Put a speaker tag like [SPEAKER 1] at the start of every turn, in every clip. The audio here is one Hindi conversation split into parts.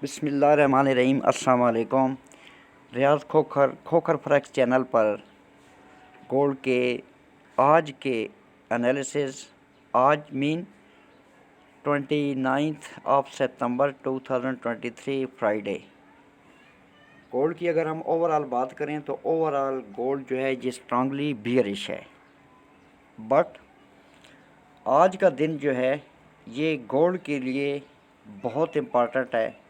[SPEAKER 1] बिस्मिल्लाहिर्रहमानिर्रहीम। अस्सलाम वालेकुम। रियाज खोखर फॉरेक्स चैनल पर गोल्ड के आज के एनालिसिस आज मीन 29 सितंबर 2023 फ्राइडे। गोल्ड की अगर हम ओवरऑल बात करें तो ओवरऑल गोल्ड जो है ये स्ट्रांगली बियरिश है, बट आज का दिन जो है ये गोल्ड के लिए बहुत इम्पॉर्टेंट है।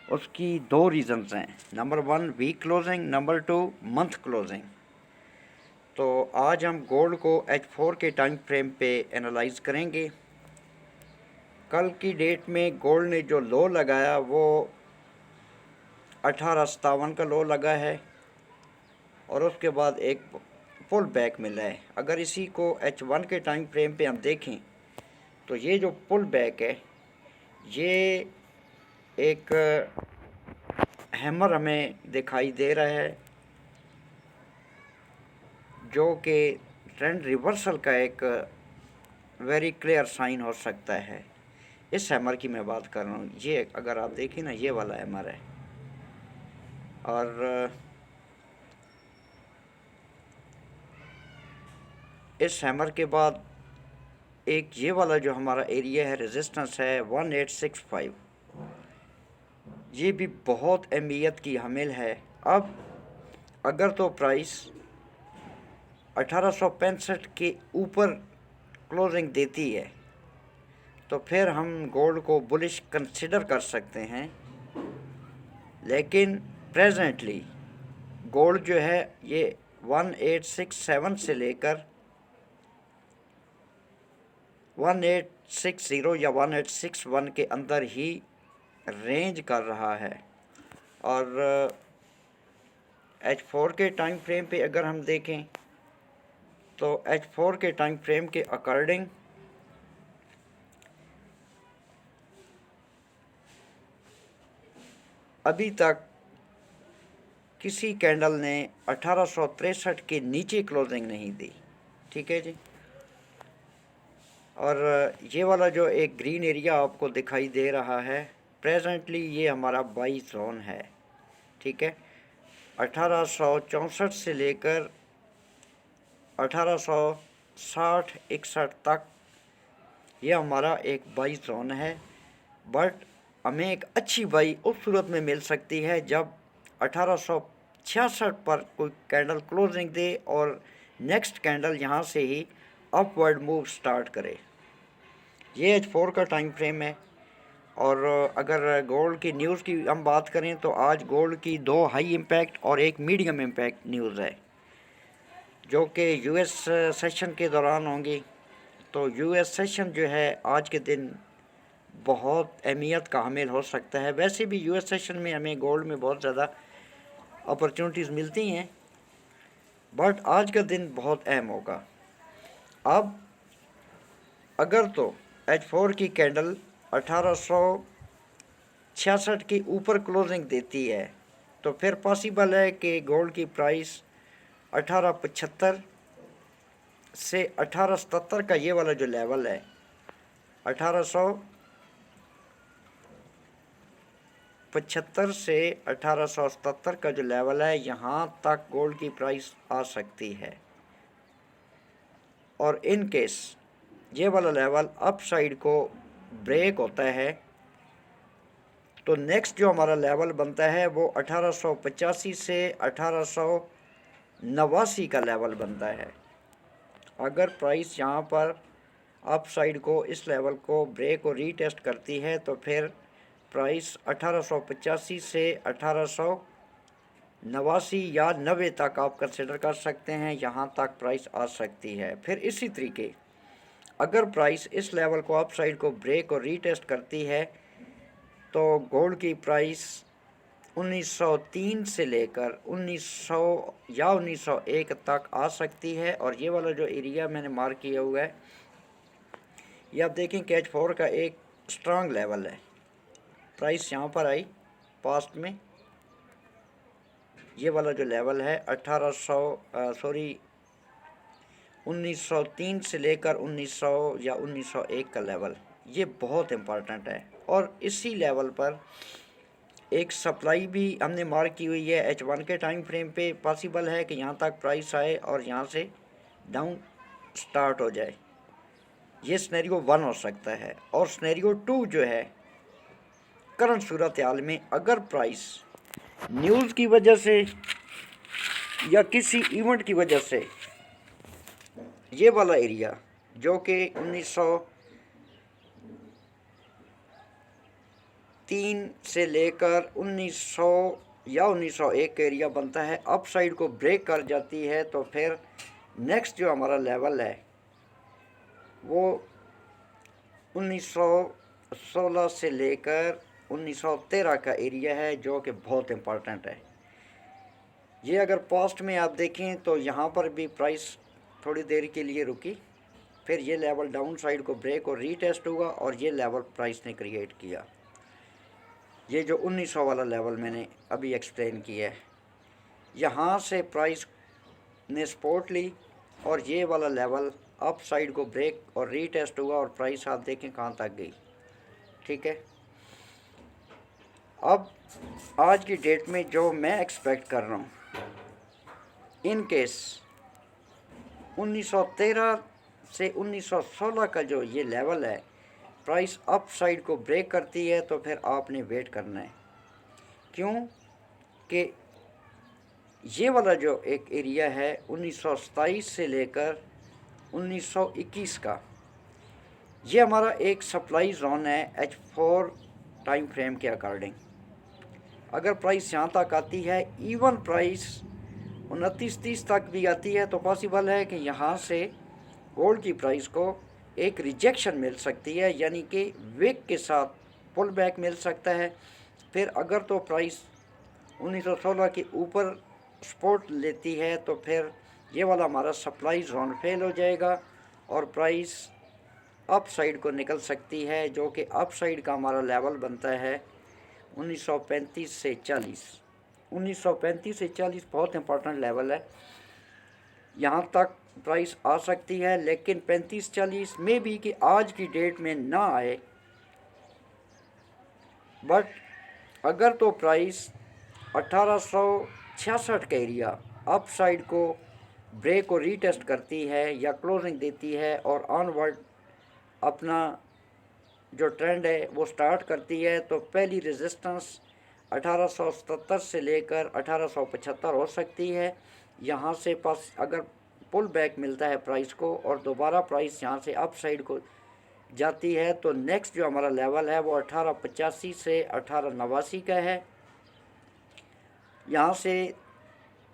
[SPEAKER 1] उसकी दो रीज़न्स हैं, number 1 week closing, number 2 month closing. तो आज हम गोल्ड को H4 के टाइम फ्रेम पे एनालाइज करेंगे। कल की डेट में गोल्ड ने जो लो लगाया वो 1857 का लो लगा है और उसके बाद एक पुल बैक मिला है। अगर इसी को H1 के टाइम फ्रेम पे हम देखें तो ये जो पुल बैक है ये एक हैमर हमें दिखाई दे रहा है जो कि ट्रेंड रिवर्सल का एक वेरी क्लियर साइन हो सकता है। इस हैमर की मैं बात कर रहा हूँ। ये अगर आप देखें ना, ये वाला हैमर है और इस हैमर के बाद एक ये वाला जो हमारा एरिया है रेजिस्टेंस है 1865। ये भी बहुत अहमियत की हामिल है। अब अगर तो प्राइस 1865 के ऊपर क्लोजिंग देती है तो फिर हम गोल्ड को बुलिश कंसिडर कर सकते हैं, लेकिन प्रेजेंटली गोल्ड जो है ये 1867 से लेकर 1860 या 1861 के अंदर ही रेंज कर रहा है। और H4 के टाइम फ्रेम पे अगर हम देखें तो H4 के टाइम फ्रेम के अकॉर्डिंग अभी तक किसी कैंडल ने 1863 के नीचे क्लोजिंग नहीं दी। ठीक है जी। और ये वाला जो एक ग्रीन एरिया आपको दिखाई दे रहा है प्रेजेंटली ये हमारा बाई जोन है। ठीक है, 1864 से लेकर 1860-61 तक ये हमारा एक बाई जोन है, बट हमें एक अच्छी बाई उस सूरत में मिल सकती है जब 1866 पर कोई कैंडल क्लोजिंग दे और नेक्स्ट कैंडल यहाँ से ही अपवर्ड मूव स्टार्ट करे। ये H4 का टाइम फ्रेम है। और अगर गोल्ड की न्यूज़ की हम बात करें तो आज गोल्ड की दो हाई इम्पैक्ट और एक मीडियम इम्पैक्ट न्यूज़ है जो कि यूएस सेशन के दौरान होंगी। तो यूएस सेशन जो है आज के दिन बहुत अहमियत का हामिल हो सकता है। वैसे भी यूएस सेशन में हमें गोल्ड में बहुत ज़्यादा अपॉर्चुनिटीज़ मिलती हैं, बट आज का दिन बहुत अहम होगा। अब अगर तो H4 की कैंडल 1866 के ऊपर क्लोजिंग देती है तो फिर पॉसिबल है कि गोल्ड की प्राइस 1875 से 1877 का ये वाला जो लेवल है 1875 से 1877 का जो लेवल है यहाँ तक गोल्ड की प्राइस आ सकती है। और इन केस ये वाला लेवल अप साइड को ब्रेक होता है तो नेक्स्ट जो हमारा लेवल बनता है वो 1885 से 1889 का लेवल बनता है। अगर प्राइस यहाँ पर अप साइड को इस लेवल को ब्रेक और रीटेस्ट करती है तो फिर प्राइस 1885 से 1889 या 90 तक आप कंसिडर कर सकते हैं, यहाँ तक प्राइस आ सकती है। फिर इसी तरीके अगर प्राइस इस लेवल को अप साइड को ब्रेक और रीटेस्ट करती है तो गोल्ड की प्राइस 1903 से लेकर 1900 या 1901 तक आ सकती है। और ये वाला जो एरिया मैंने मार्क किया हुआ है ये आप देखें कि H4 का एक स्ट्रांग लेवल है। प्राइस यहाँ पर आई पास्ट में, ये वाला जो लेवल है 1903 से लेकर 1900 या 1901 का लेवल, ये बहुत इम्पॉर्टेंट है। और इसी लेवल पर एक सप्लाई भी हमने मार्क की हुई है H1 के टाइम फ्रेम पे। पॉसिबल है कि यहाँ तक प्राइस आए और यहाँ से डाउन स्टार्ट हो जाए। ये स्नैरियो 1 हो सकता है। और स्नैरियो 2 जो है, करंट सूरत हाल में अगर प्राइस न्यूज़ की वजह से या किसी इवेंट की वजह से ये वाला एरिया जो कि 1903 से लेकर 1900 या 1901 का एरिया बनता है, अप साइड को ब्रेक कर जाती है, तो फिर नेक्स्ट जो हमारा लेवल है वो 1916 से लेकर 1913 का एरिया है, जो कि बहुत इम्पॉर्टेंट है। ये अगर पास्ट में आप देखें तो यहाँ पर भी प्राइस थोड़ी देर के लिए रुकी, फिर ये लेवल डाउन साइड को ब्रेक और रीटेस्ट हुआ और ये लेवल प्राइस ने क्रिएट किया। ये जो 1900 वाला लेवल मैंने अभी एक्सप्लेन किया है, यहाँ से प्राइस ने सपोर्ट ली और ये वाला लेवल अप साइड को ब्रेक और रीटेस्ट हुआ और प्राइस आप देखें कहाँ तक गई। ठीक है, अब आज की डेट में जो मैं एक्सपेक्ट कर रहा हूँ, इन केस 1913 से 1916 का जो ये लेवल है, प्राइस अप साइड को ब्रेक करती है तो फिर आपने वेट करना है। क्यों कि ये वाला जो एक एरिया है 1927 से लेकर 1921 का, ये हमारा एक सप्लाई जोन है H4 टाइम फ्रेम के अकॉर्डिंग। अगर प्राइस यहाँ तक आती है, इवन प्राइस 29-30 तक भी आती है, तो पॉसिबल है कि यहाँ से गोल्ड की प्राइस को एक रिजेक्शन मिल सकती है, यानी कि विक के साथ पुल बैक मिल सकता है। फिर अगर तो प्राइस 1916 के ऊपर सपोर्ट लेती है तो फिर ये वाला हमारा सप्लाई जोन फेल हो जाएगा और प्राइस अप साइड को निकल सकती है, जो कि अप साइड का हमारा लेवल बनता है 1935 से 40। 1935 से 40 बहुत इंपॉर्टेंट लेवल है, यहाँ तक प्राइस आ सकती है। लेकिन 35-40 में भी कि आज की डेट में ना आए, बट अगर तो प्राइस 1866 का एरिया अप साइड को ब्रेक को रीटेस्ट करती है या क्लोजिंग देती है और ऑनवर्ड अपना जो ट्रेंड है वो स्टार्ट करती है, तो पहली रेजिस्टेंस 1877 से लेकर 1875 हो सकती है। यहाँ से पास अगर पुल बैक मिलता है प्राइस को और दोबारा प्राइस यहाँ से अप साइड को जाती है, तो नेक्स्ट जो हमारा लेवल है वो 1885 से 1889 का है। यहाँ से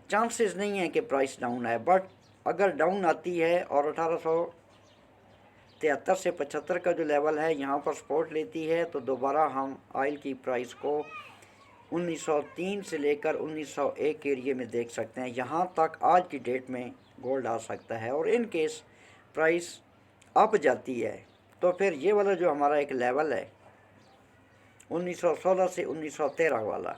[SPEAKER 1] चांसेस नहीं है कि प्राइस डाउन आए, बट अगर डाउन आती है और 1873 से 75 का जो लेवल है यहाँ पर सपोर्ट लेती है, तो दोबारा हम ऑयल की प्राइस को 1903 से लेकर 1901 एरिए में देख सकते हैं। यहाँ तक आज की डेट में गोल्ड आ सकता है। और इन केस प्राइस अप जाती है तो फिर ये वाला जो हमारा एक लेवल है 1916 से 1913 वाला,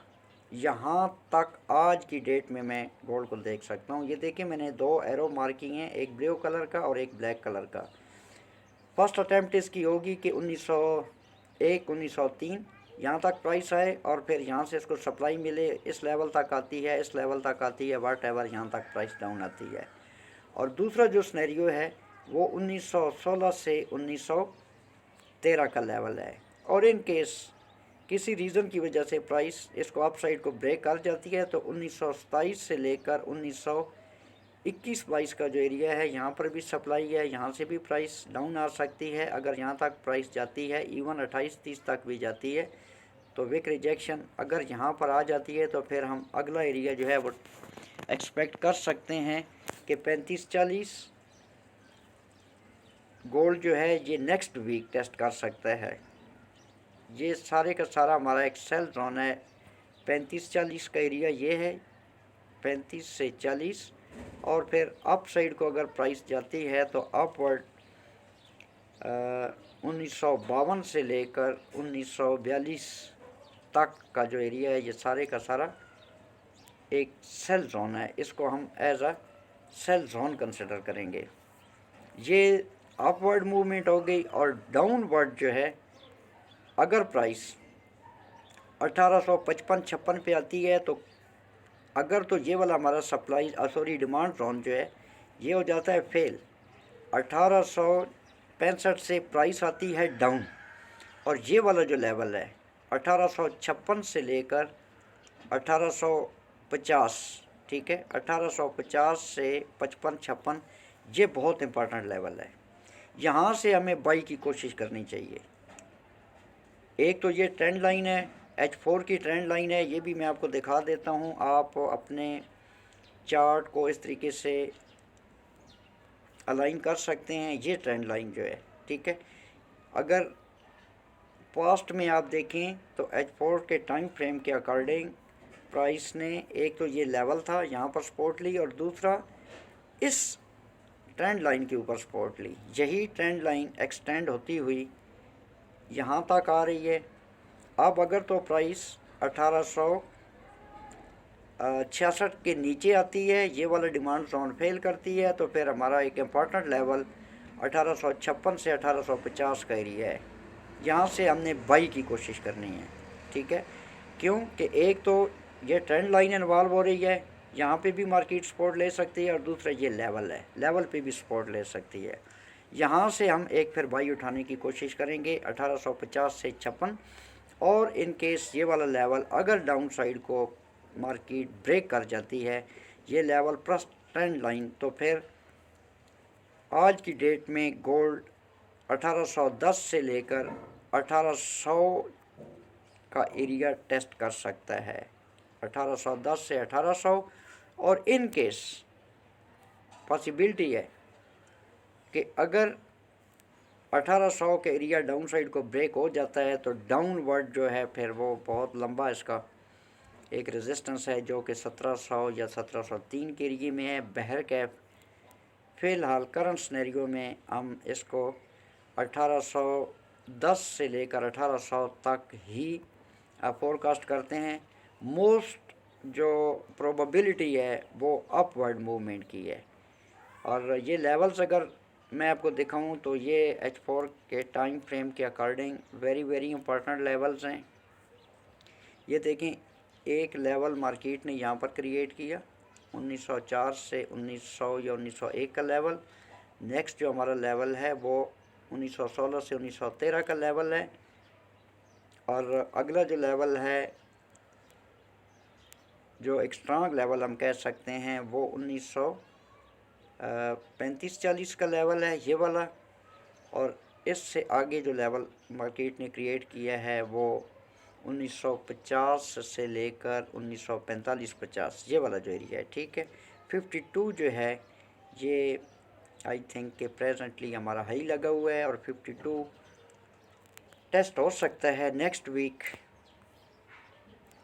[SPEAKER 1] यहाँ तक आज की डेट में मैं गोल्ड को देख सकता हूँ। ये देखिए, मैंने दो एरो मार्किंग हैं, एक ब्लू कलर का और एक ब्लैक कलर का। फर्स्ट अटैम्प्ट इसकी होगी कि 1901 1903 यहाँ तक प्राइस आए और फिर यहाँ से इसको सप्लाई मिले, इस लेवल तक आती है, इस लेवल तक आती है, वाट एवर यहाँ तक प्राइस डाउन आती है। और दूसरा जो स्नैरियो है वो 1916 से 1913 का लेवल है। और इन केस किसी रीज़न की वजह से प्राइस इसको अप साइड को ब्रेक कर जाती है, तो 1927 से लेकर 1921-22 का जो एरिया है यहाँ पर भी सप्लाई है, यहाँ से भी प्राइस डाउन आ सकती है। अगर यहाँ तक प्राइस जाती है, इवन 28-30 तक भी जाती है, तो विक रिजेक्शन अगर यहाँ पर आ जाती है तो फिर हम अगला एरिया जो है वो एक्सपेक्ट कर सकते हैं कि 35-40 गोल्ड जो है ये नेक्स्ट वीक टेस्ट कर सकता है। ये सारे का सारा हमारा एक सेल जोन है। 35-40 का एरिया ये है, 35 से 40, और फिर अप साइड को अगर प्राइस जाती है तो अपवर्ड 1952 से लेकर 1942 तक का जो एरिया है, ये सारे का सारा एक सेल जोन है। इसको हम as a sell zone consider करेंगे। ये अपवर्ड मूवमेंट हो गई। और डाउनवर्ड जो है अगर प्राइस 1855-56 पे आती है तो अगर तो ये वाला हमारा सप्लाई डिमांड जोन जो है ये हो जाता है फेल। 1865 से प्राइस आती है डाउन और ये वाला जो लेवल है 1856 से लेकर 1850, ठीक है, 1850 से 55-56 ये बहुत इंपॉर्टेंट लेवल है। यहाँ से हमें बाई की कोशिश करनी चाहिए। एक तो ये ट्रेंड लाइन है, H4 की ट्रेंड लाइन है, ये भी मैं आपको दिखा देता हूँ। आप अपने चार्ट को इस तरीके से अलाइन कर सकते हैं। ये ट्रेंड लाइन जो है, ठीक है, अगर पास्ट में आप देखें तो H4 के टाइम फ्रेम के अकॉर्डिंग प्राइस ने एक तो ये लेवल था यहाँ पर सपोर्ट ली और दूसरा इस ट्रेंड लाइन के ऊपर सपोर्ट ली। यही ट्रेंड लाइन एक्सटेंड होती हुई यहाँ तक आ रही है। अब अगर तो प्राइस 1866 के नीचे आती है, ये वाला डिमांड जोन फेल करती है, तो फिर हमारा एक इम्पॉर्टेंट लेवल 1856 से 1850 का एरिया है। यहाँ से हमने बाई की कोशिश करनी है, ठीक है, क्योंकि एक तो ये ट्रेंड लाइन इन्वॉल्व हो रही है, यहाँ पे भी मार्केट सपोर्ट ले सकती है और दूसरा ये लेवल है, लेवल पे भी सपोर्ट ले सकती है। यहाँ से हम एक फिर बाई उठाने की कोशिश करेंगे 1850 से 56। और इन केस ये वाला लेवल अगर डाउन साइड को मार्केट ब्रेक कर जाती है, ये लेवल प्लस ट्रेंड लाइन, तो फिर आज की डेट में गोल्ड 1810 से लेकर 1800 का एरिया टेस्ट कर सकता है, 1810 से 1800। और इन केस पॉसिबिलिटी है कि अगर 1800 के एरिया डाउन साइड को ब्रेक हो जाता है तो डाउनवर्ड जो है फिर वो बहुत लंबा इसका एक रेजिस्टेंस है जो कि 1700 या 1703 के एरिए में है। बहर कैफ फ़िलहाल करंट सिनेरियो में हम इसको 1810 से लेकर 1800 तक ही फोरकास्ट करते हैं। मोस्ट जो प्रोबेबिलिटी है वो अपवर्ड मूवमेंट की है। और ये लेवल्स अगर मैं आपको दिखाऊं तो ये H4 के टाइम फ्रेम के अकॉर्डिंग वेरी इंपॉर्टेंट लेवल्स हैं। ये देखें, एक लेवल मार्केट ने यहाँ पर क्रिएट किया 1904 से 1900 या 1901 का लेवल। नेक्स्ट जो हमारा लेवल है वो 1916 से 1913 का लेवल है। और अगला जो लेवल है, जो एक स्ट्रांग लेवल हम कह सकते हैं, वो 1935-40 का लेवल है, ये वाला। और इससे आगे जो लेवल मार्केट ने क्रिएट किया है वो 1950 से लेकर 1945-50, ये वाला जो एरिया है, ठीक है। 52 जो है ये आई थिंक के प्रेजेंटली हमारा हाई लगा हुआ है और 52 टेस्ट हो सकता है नेक्स्ट वीक।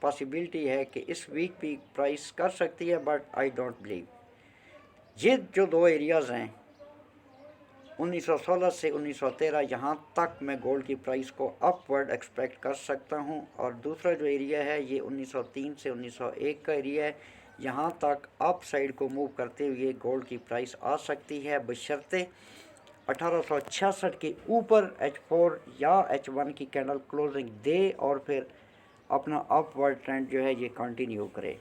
[SPEAKER 1] पॉसिबिलिटी है कि इस वीक भी प्राइस कर सकती है, बट आई डोंट बिलीव। ये जो दो एरियाज़ हैं 1916 से 1913, यहाँ तक मैं गोल्ड की प्राइस को अपवर्ड एक्सपेक्ट कर सकता हूँ। और दूसरा जो एरिया है ये 1903 से 1901 का एरिया है, यहाँ तक अप साइड को मूव करते हुए गोल्ड की प्राइस आ सकती है, बशर्ते 1866 के ऊपर H4 या H1 की कैंडल क्लोजिंग दे और फिर अपना अपवर्ड ट्रेंड जो है ये कंटिन्यू करे।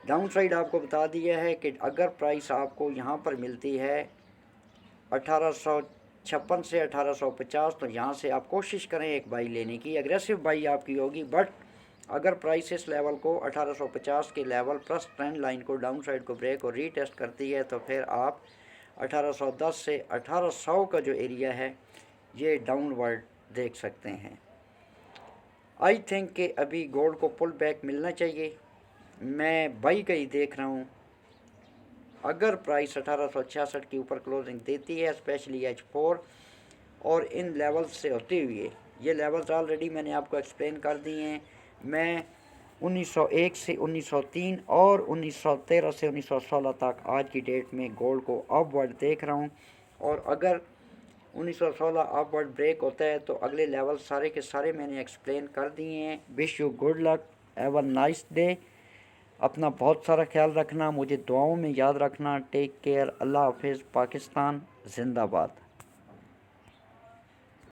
[SPEAKER 1] डाउन साइड आपको बता दिया है कि अगर प्राइस आपको यहाँ पर मिलती है 1856 से 1850, तो यहाँ से आप कोशिश करें एक बाई लेने की, एग्रेसिव बाई आपकी होगी। बट अगर प्राइस इस लेवल को 1850 के लेवल प्लस ट्रेंड लाइन को डाउन साइड को ब्रेक और रीटेस्ट करती है, तो फिर आप 1810 से 1800 का जो एरिया है ये डाउनवर्ड देख सकते हैं। आई थिंक कि अभी गोल्ड को पुल बैक मिलना चाहिए, मैं बाई का ही देख रहा हूँ। अगर प्राइस 1866 के ऊपर क्लोजिंग देती है, स्पेशली H4 और इन लेवल्स से होते हुए, ये लेवल्स ऑलरेडी मैंने आपको एक्सप्लेन कर दिए हैं। मैं 1901 से 1903 और 1913 से 1916 तक आज की डेट में गोल्ड को अपवर्ड देख रहा हूँ। और अगर 1916 अपवर्ड ब्रेक होता है तो अगले लेवल सारे के सारे मैंने एक्सप्लेन कर दिए हैं। Wish you good luck, have a nice day. अपना बहुत सारा ख्याल रखना, मुझे दुआओं में याद रखना। टेक केयर, अल्लाह हाफिज़, पाकिस्तान जिंदाबाद।